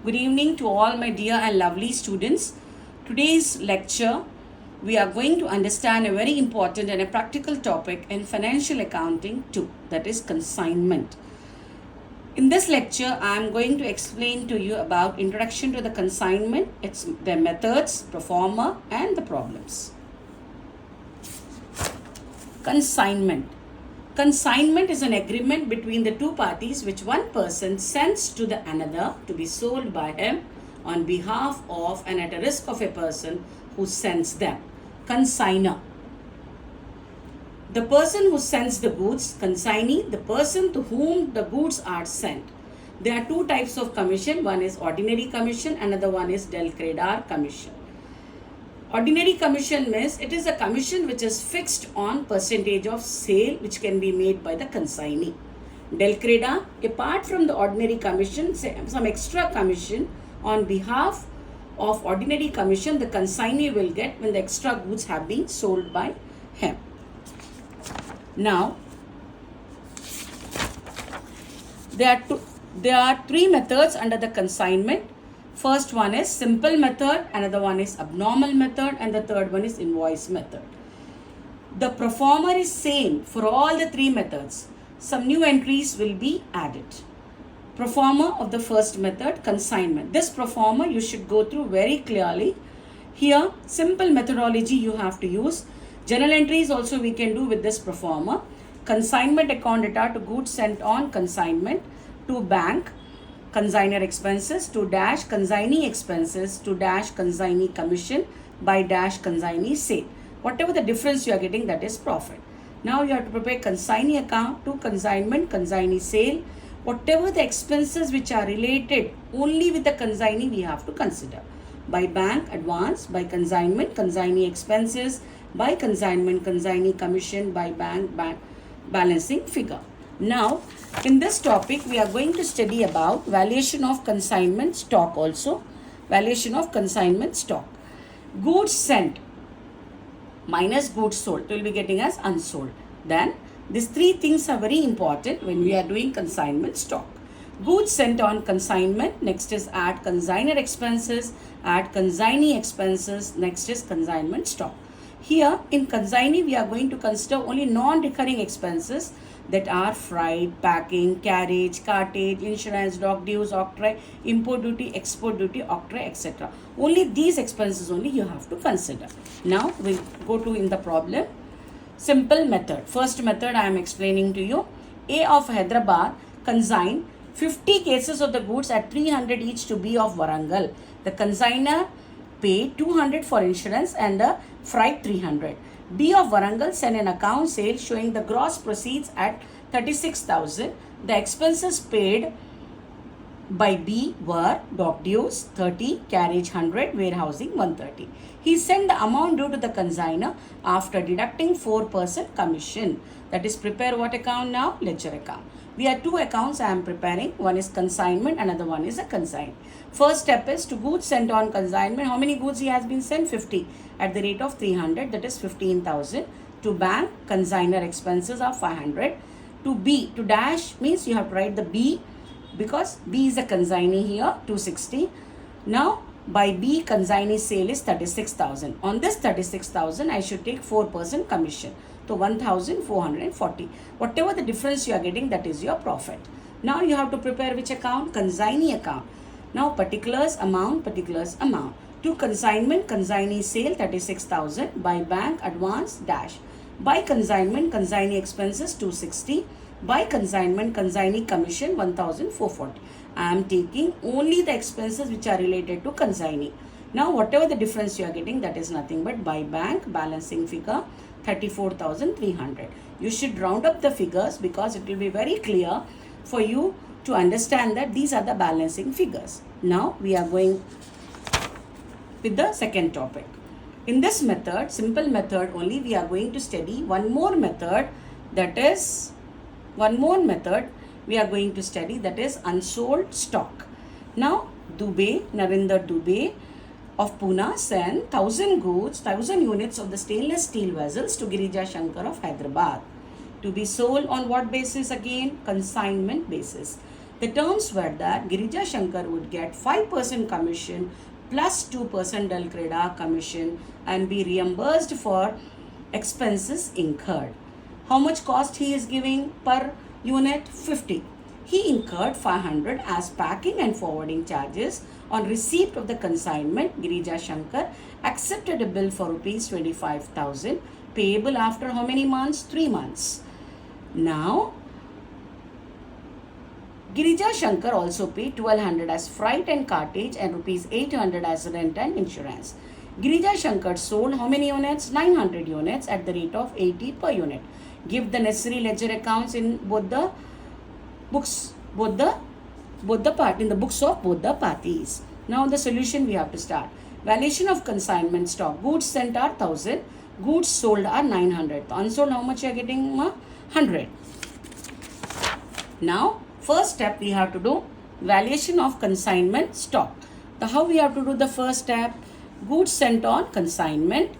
Good evening to all my dear and lovely students. Today's lecture, we are going to understand a very important and a practical topic in financial accounting too, that is consignment. In this lecture, I am going to explain to you about introduction to the consignment, its their methods, pro forma, and the problems. Consignment. Consignment is an agreement between the two parties which one person sends to the another to be sold by him on behalf of and at a risk of a person who sends them. Consigner. The person who sends the goods, consignee, the person to whom the goods are sent. There are two types of commission. One is ordinary commission, another one is del credar commission. Ordinary commission means it is a commission which is fixed on percentage of sale which can be made by the consignee. Del credar, apart from the ordinary commission, some extra commission on behalf of ordinary commission the consignee will get when the extra goods have been sold by him. Now, there are three methods under the consignment. First one is simple method, another one is abnormal method, and the third one is invoice method. The pro forma is same for all the three methods. Some new entries will be added. Pro forma of the first method, consignment. This pro forma you should go through very clearly. Here, simple methodology you have to use. Journal entries also we can do with this pro forma. Consignment account data to goods sent on consignment, to bank, consignor expenses, to dash consignee expenses, to dash consignee commission, by dash consignee sale. Whatever the difference you are getting, that is profit. Now you have to prepare consignee account to consignment, consignee sale. Whatever the expenses which are related only with the consignee we have to consider. By bank advance, by consignment consignee expenses, by consignment consignee commission, by bank balancing figure. Now, in this topic, we are going to study about valuation of consignment stock also. Valuation of consignment stock. Goods sent minus goods sold will be getting as unsold. Then, these three things are very important when we are doing consignment stock. Goods sent on consignment, next is add consignor expenses, add consignee expenses, next is consignment stock. Here, in consignee, we are going to consider only non-recurring expenses that are freight, packing, carriage, cartage, insurance, dock dues, octroi, import duty, export duty, octroi, etc. Only these expenses only you have to consider. Now we'll go to in the problem. Simple method. First method I am explaining to you. A of Hyderabad consign 50 cases of the goods at 300 each to B of Warangal. The consigner pay 200 for insurance and the freight 300. B of Warangal sent an account sale showing the gross proceeds at 36,000. The expenses paid by B were dock dues 30, carriage 100, warehousing 130. He sent the amount due to the consigner after deducting 4% commission. That is, prepare what account now? Ledger account. We have two accounts I am preparing. One is consignment, another one is a consign. First step is to goods sent on consignment. How many goods he has been sent? 50 at the rate of 300, that is 15,000. To bank, consigner expenses are 500. To B, to dash means you have to write the B because B is a consignee here, 260. Now, by B, consignee sale is 36,000. On this 36,000, I should take 4% commission. So 1,440. Whatever the difference you are getting, that is your profit. Now you have to prepare which account? Consignee account. Now particulars amount. To consignment, consignee sale 36,000. By bank advance dash. By consignment, consignee expenses 260. By consignment, consignee commission 1,440. I am taking only the expenses which are related to consignee. Now whatever the difference you are getting, that is nothing but by bank balancing figure 34,300. You should round up the figures because it will be very clear for you to understand that these are the balancing figures. Now we are going with the second topic. In this method, simple method only, we are going to study one more method, that is we are going to study, that is unsold stock. Now Narinder Dubey of Pune sent 1,000 units of the stainless steel vessels to Girija Shankar of Hyderabad to be sold on what basis again? Consignment basis. The terms were that Girija Shankar would get 5% commission plus 2% Dalcreda commission and be reimbursed for expenses incurred. How much cost he is giving per unit? 50. He incurred 500 as packing and forwarding charges. On receipt of the consignment, Girija Shankar accepted a bill for rupees 25,000 payable after how many months? 3 months. Now, Girija Shankar also paid 1200 as freight and cartage and rupees 800 as rent and insurance. Girija Shankar sold how many units? 900 units at the rate of 80 per unit. Give the necessary ledger accounts in both the books, in the books of both the parties. Now the solution we have to start. Valuation of consignment stock. Goods sent are 1000. Goods sold are 900. Unsold, how much you are getting? 100. Now, first step we have to do valuation of consignment stock. How we have to do the first step? Goods sent on consignment.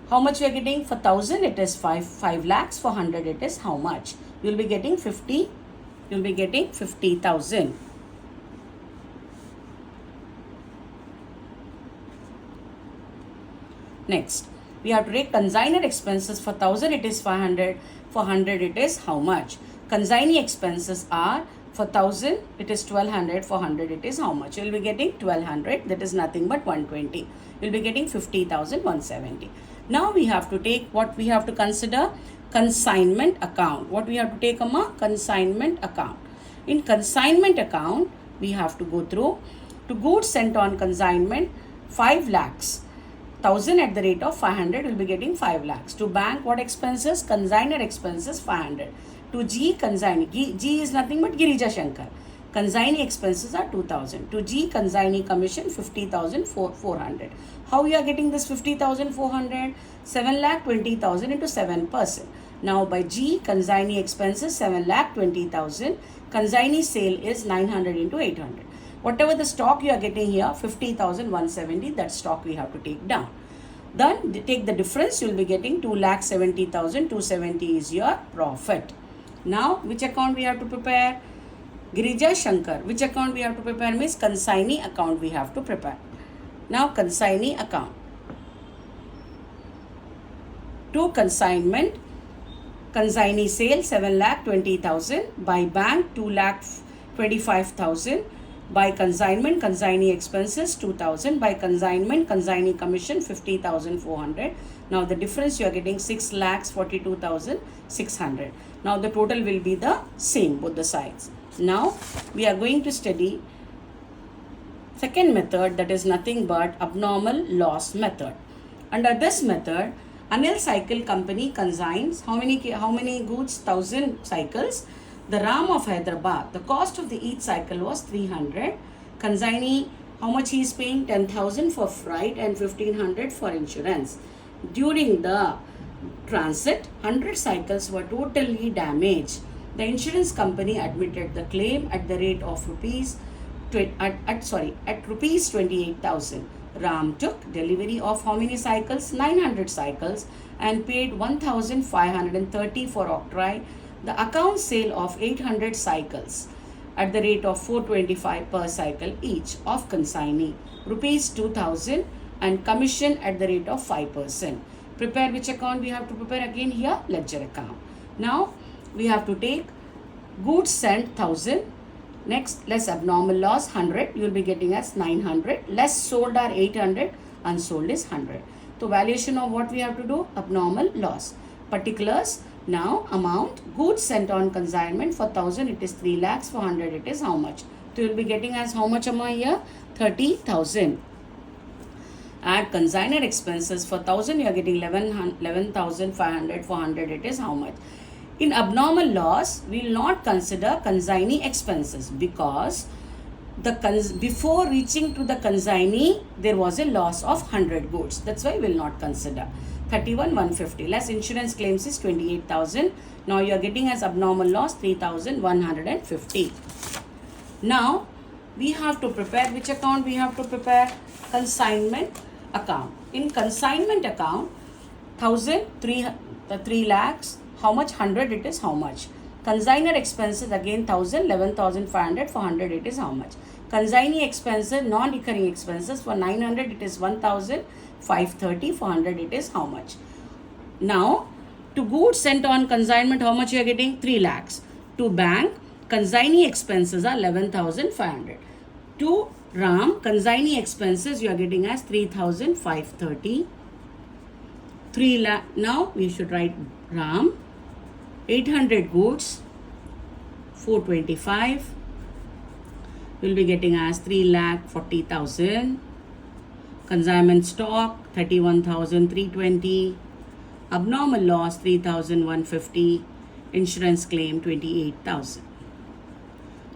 How much we are getting? For 1000 it is 5 lakhs. For 100 it is how much? You will be getting 50. You will be getting 50,000. Next, we have to take consignor expenses. For 1000 it is 500. For 100 it is how much? Consignee expenses are for 1000 it is 1200. For 100 it is how much? You will be getting 1200. That is nothing but 120. You will be getting 50,170. Now we have to take what we have to consider consignment account. What we have to take consignment account. In consignment account we have to go through to goods sent on consignment 5 lakhs. 1000 at the rate of 500 will be getting 5 lakhs. To bank what expenses? Consignor expenses 500. To G consignee, G is nothing but Girija Shankar. Consignee expenses are 2000. To G consignee commission 50,400. How you are getting this 50,400? 7,20,000 into 7%. Now by G consignee expenses 7,20,000. Consignee sale is 900 into 800. Whatever the stock you are getting here, 50,170, that stock we have to take down. Then take the difference, you will be getting 2,70,270 is your profit. Now, which account we have to prepare? Girija Shankar. Which account we have to prepare? Means consignee account we have to prepare. Now, consignee account. To consignment, consignee sale 7,20,000. By bank 2,25,000. By consignment, consignee expenses 2000. By consignment, consignee commission 50,400. Now the difference you are getting 6,42,600. Now the total will be the same both the sides. Now we are going to study second method, that is nothing but abnormal loss method. Under this method, Anil Cycle Company consigns how many goods? 1000 cycles. The Ram of Hyderabad, the cost of each cycle was 300. Consignee, how much he is paying? 10,000 for freight and 1,500 for insurance. During the transit, 100 cycles were totally damaged. The insurance company admitted the claim at the rate of rupees 28,000. Ram took delivery of how many cycles? 900 cycles and paid 1,530 for octroi. The account sale of 800 cycles at the rate of 425 per cycle each of consignee, rupees 2,000, and commission at the rate of 5%. Prepare which account we have to prepare again here? Ledger account. Now we have to take goods sent 1000. Next, less abnormal loss 100. You will be getting as 900. Less sold are 800. Unsold is 100. So valuation of what we have to do? Abnormal loss. Particulars. Now amount, goods sent on consignment for 1000 it is 3 lakhs. For 100 it is how much? So you will be getting as how much amount here? 30,000. Add consignor expenses. For 1000 you are getting 11,500. For 100 it is how much? In abnormal loss, we will not consider consignee expenses because before reaching to the consignee, there was a loss of 100 goods. That's why we will not consider. 31,150 less insurance claims is 28,000. Now you are getting as abnormal loss 3,150. Now we have to prepare which account? We have to prepare consignment account. In consignment account, 3 lakhs. How much? 100 it is how much? Consignor expenses again 1000, 11,500. For 100 it is how much? Consignee expenses, non-recurring expenses, for 900 it is 1,530. For 100 it is how much? Now, to goods sent on consignment, how much you are getting? 3 lakhs. To bank, consignee expenses are 11,500. To RAM, consignee expenses you are getting as 3,530. 3 lakh. Now we should write RAM. 800 goods, 425. We'll be getting as 3,40,000. Consignment stock 31,320. Abnormal loss 3,150. Insurance claim 28,000.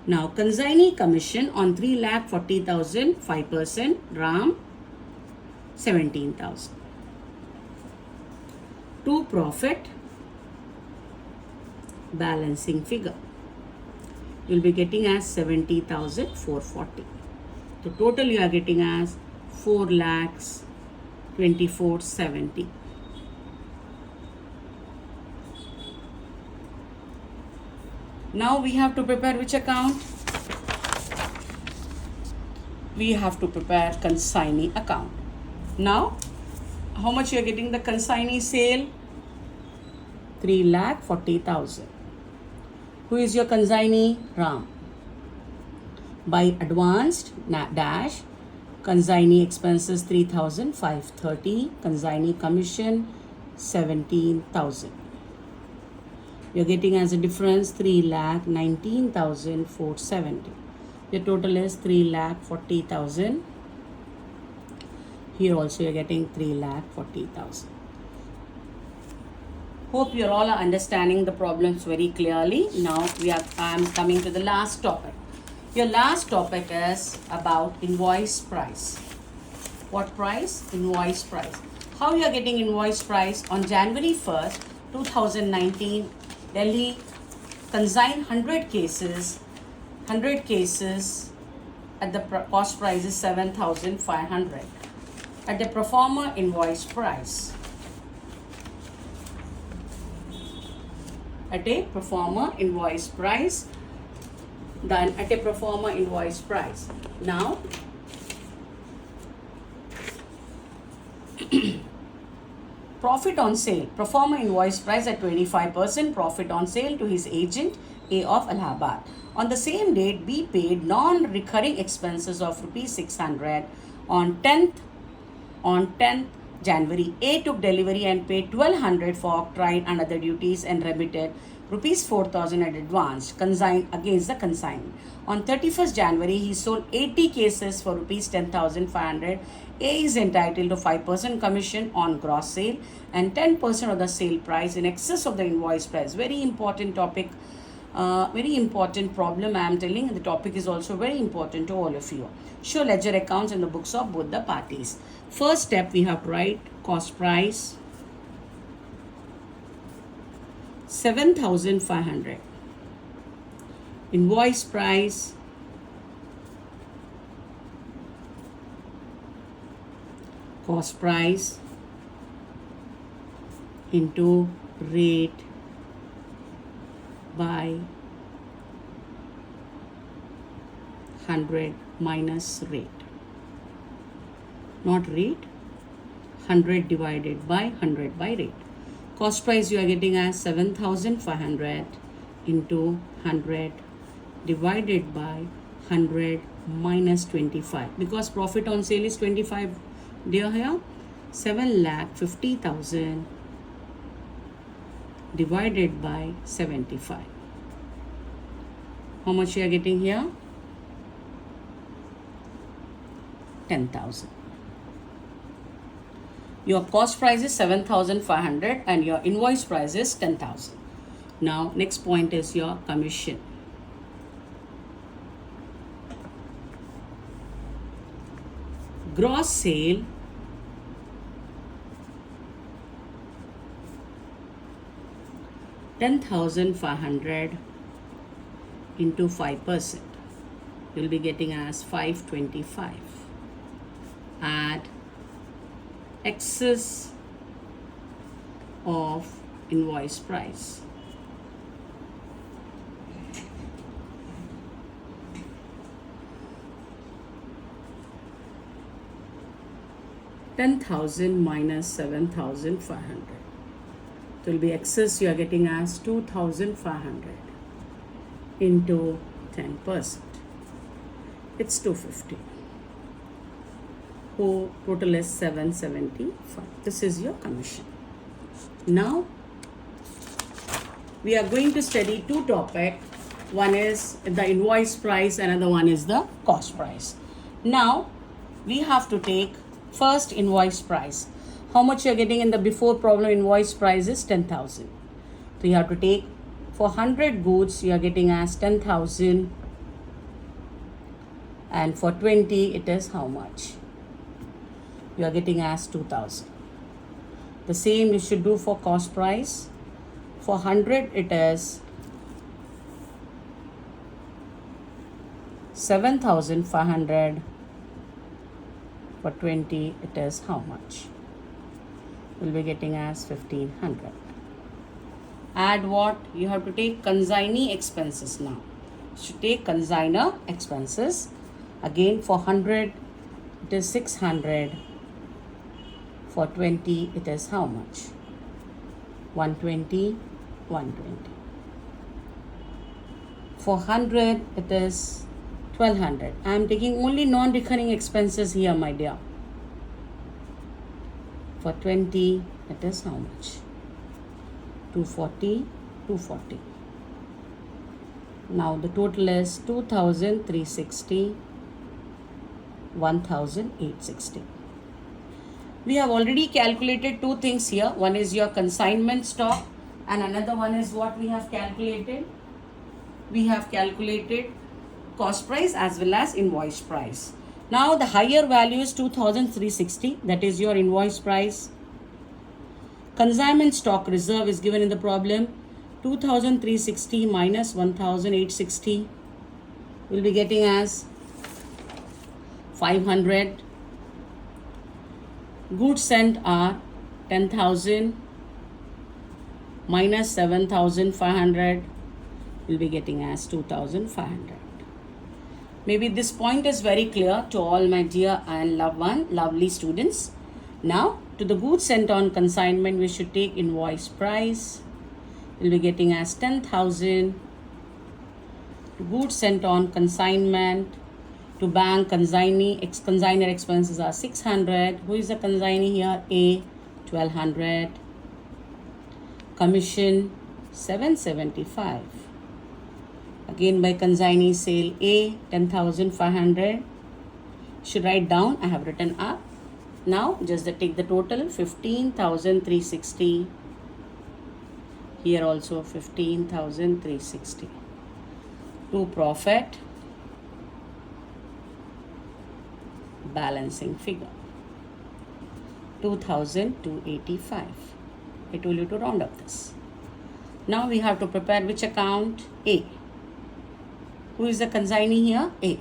Now consignee commission on 3,40,000, 5%, RAM 17,000. To profit, balancing figure, you'll be getting as 70,440. So total you are getting as 4,24,70. Now we have to prepare which account? We have to prepare consignee account. Now, how much you are getting the consignee sale? 3,40,000. Who is your consignee? Ram. By advanced dash, consignee expenses 3,530. Consignee commission 17,000. You're getting as a difference 3,19,470. Your total is 3,40,000. Here also you're getting 3,40,000. Hope you all are understanding the problems very clearly. Now I am coming to the last topic. Your last topic is about invoice price. What price? Invoice price. How you are getting invoice price? On January 1st, 2019, Delhi consigned 100 cases at the cost price is 7,500 at the pro forma invoice price. At a pro forma invoice price, then at a pro forma invoice price. Now, profit on sale, pro forma invoice price at 25%, profit on sale to his agent A of Allahabad. On the same date, B paid non-recurring expenses of rupees 600. On 10th January, A took delivery and paid 1,200 for octroi and other duties and remitted rupees 4,000 at advance consigned against the consignment. On 31st January, he sold 80 cases for rupees 10,500. A is entitled to 5% commission on gross sale and 10% of the sale price in excess of the invoice price. Very important topic, very important problem I am telling, and the topic is also very important to all of you. Show ledger accounts in the books of both the parties. First step, we have to write cost price 7,500. Invoice price cost price into rate by 100 minus rate. Not rate, 100 divided by 100 by rate. Cost price you are getting as 7,500 into 100 divided by 100 minus 25. Because profit on sale is 25 dear here. 7,50,000 divided by 75. How much you are getting here? 10,000. Your cost price is 7,500 and your invoice price is 10,000. Now, next point is your commission. Gross sale $10,500 into 5%. You'll be getting as 525. Add excess of invoice price. 10,000 minus 7,500. It will be excess you are getting as 2,500 into 10%. It's 250. Total is 775. This is your commission. Now we are going to study two topics. One is the invoice price, another one is the cost price. Now we have to take first invoice price. How much you are getting in the before problem invoice price is 10,000. So you have to take for 100 goods you are getting as 10,000, and for 20 it is how much? You are getting as 2,000. The same you should do for cost price. For 100 it is 7,500. For 20 it is how much? We'll be getting as 1,500. Add what? You have to take consignee expenses now. You should take consignor expenses. Again for 100 it is 600. For 20 it is how much? 120, 120. For 100 it is 1,200. I am taking only non-recurring expenses here, my dear. For 20 it is how much? 240, 240. Now the total is 2,360, 1,860. We have already calculated two things here. One is your consignment stock and another one is what we have calculated. We have calculated cost price as well as invoice price. Now the higher value is 2,360, that is your invoice price. Consignment stock reserve is given in the problem. 2,360 minus 1,860 will be getting as 500. Goods sent are 10,000 minus 7,500 will be getting as 2,500. Maybe this point is very clear to all my dear and lovely students. Now to the goods sent on consignment we should take invoice price. We'll be getting as 10,000. Goods sent on consignment to bank consignor expenses are 600. Who is the consignee here? A. 1,200. Commission 775. Again by consignee sale A 10,500. Should write down. I have written up. Now just take the total 15,360. Here also 15,360. To profit balancing figure 2,285. I told you to round up this. Now we have to prepare which account? A. Who is the consignee here? A.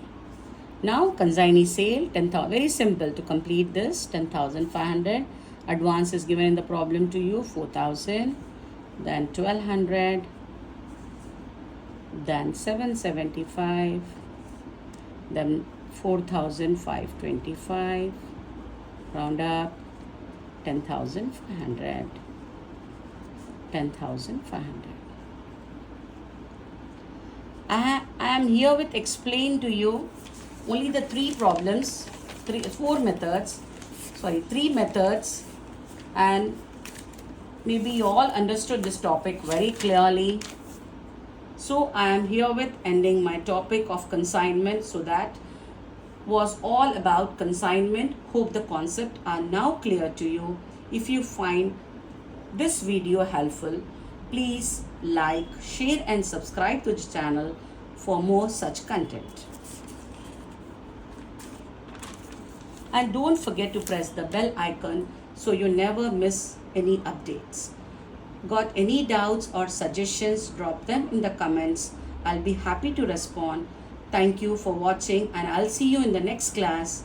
Now consignee sale 10,000. Very simple to complete this. 10,500. Advance is given in the problem to you. 4,000. Then 1,200. Then 775. Then 4,525. Round up. 10,500. 10,500. I am here with explain to you only the three methods, and maybe you all understood this topic very clearly. So I am here with ending my topic of consignment. So that was all about consignment. Hope the concept are now clear to you. If you find this video helpful, please like, share and subscribe to the channel for more such content. And don't forget to press the bell icon so you never miss any updates. Got any doubts or suggestions? Drop them in the comments. I'll be happy to respond. Thank you for watching and I'll see you in the next class.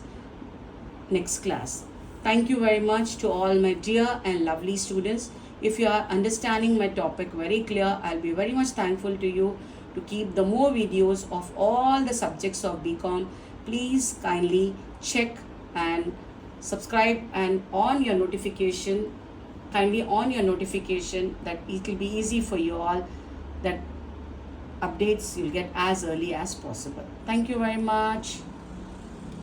Thank you very much to all my dear and lovely students. If you are understanding my topic very clear, I'll be very much thankful to you to keep the more videos of all the subjects of BCom. Please kindly check and subscribe and on your notification, kindly on your notification, that it will be easy for you all, that updates you'll get as early as possible. Thank you very much.